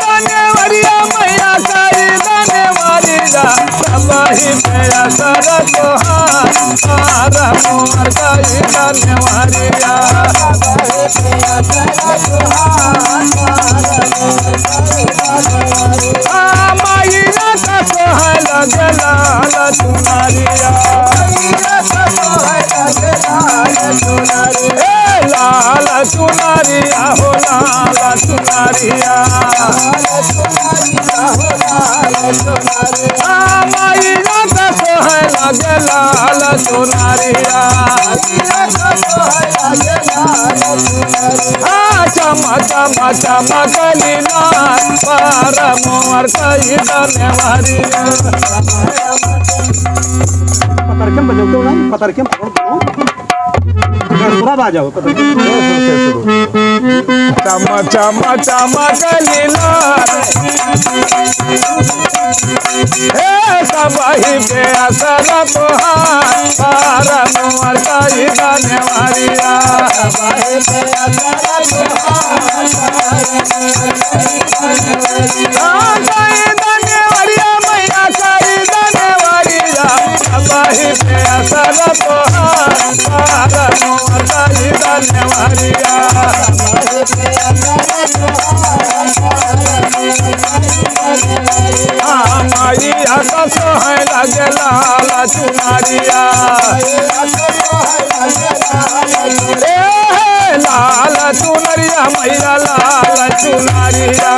धन्यवारिया मैया कई धन्यवारिया सबही मेरा सर तोहार मोर कई धन्यवारिया माइया का सोहल गलाल चुनरिया लाल चुनरिया हो लाल चुनरिया माइया का सोहल गलाल चुनरिया चमा चमा चमकलीला पर मोर कई धन्यवारिया पतारकेम बजाते हो ना पतारकेम आ जाओ चमा चमा चमकलीला हे सबही बेअसर तोहार मोर कई धन्यवारिया धन्यवारिया मैया कई धन्यवारिया सबही बेअसर तोहार मोर कई धन्यवारिया माइया का सोहल गलाल चुनरिया लाल चुनरिया मैया लाल चुनरिया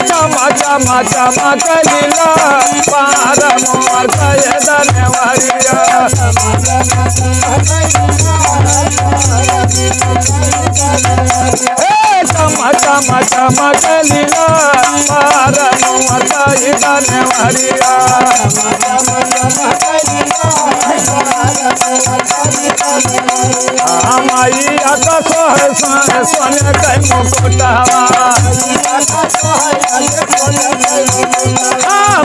चमा चमा चमकलीला पार मोर कई धन्यवारिया चमा चमा चमकलीला पार मोर कई धन्यवारिया माइया का सोहे सोने सोने कई मुकुटवा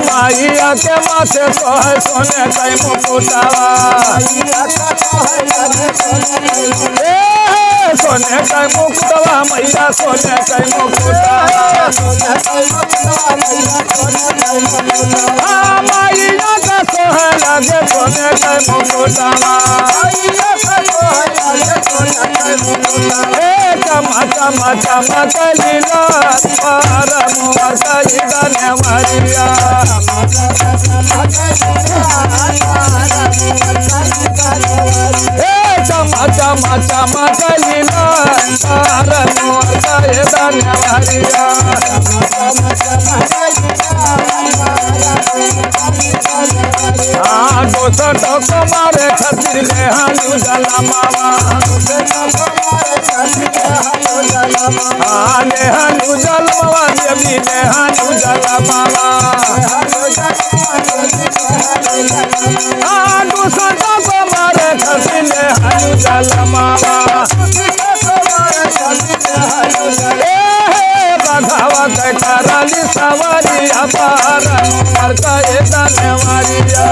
माइया के माथे सोहे सोने कई मुकुटवा सोने कई मुकुटवा मैया सोने कई मुकुटवा माइया का सोहे लगे सोने कई मुकुटवा चमा चमा चमकलीला पार मोर कई धन्यवारिया चमा चमा चमकलीला पार मोर कई धन्यवारिया दोसर टोको मारे खातिर ले हालू जला मावा ले हालू जल मावा देवी ले हालू जला मावा दोसर टोको मारे खातिर ले हालू जला मावा बघावा के कराली सवारी अपार मोर कई धन्यवारिया